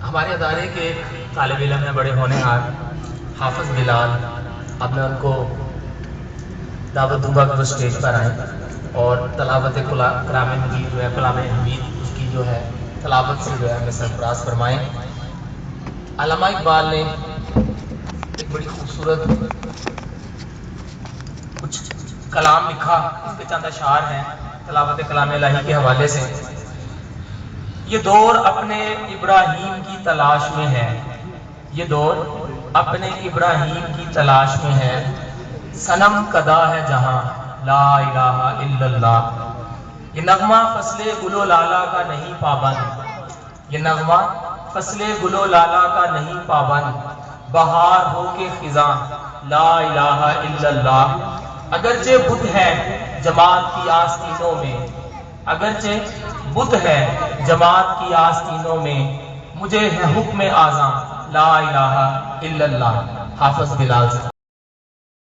ہمارے ادارے کے ایک طالب علم ہیں بڑے ہونہار حافظ بلال. اب میں ان کو دعوت دوں گا کہ وہ اسٹیج پر آئیں اور تلاوت کلام حمید جو ہے کلام حمید اس کی جو ہے تلاوت سے جو ہے ہمیں سرفراز فرمائیں. علامہ اقبال نے ایک بڑی خوبصورت کچھ کلام لکھا، اس کے چند اشعار ہیں تلاوت کلام الہی کے حوالے سے. یہ دور اپنے ابراہیم کی تلاش میں ہے، یہ دور اپنے ابراہیم کی تلاش میں ہے، صنم کدا ہے جہاں لا الہ الا اللہ. یہ نغمہ فصل گل و لالا کا نہیں پابند، یہ نغمہ فصل گل و لالا کا نہیں پابند، بہار ہو کے خزاں لا الہ الا اللہ. اگرچہ بت ہے جماعت کی آستینوں میں، اگرچہ بت ہے جماعت کی آستینوں میں، مجھے ہے حکم اعظم لا الہ الا اللہ. حافظ بلال سے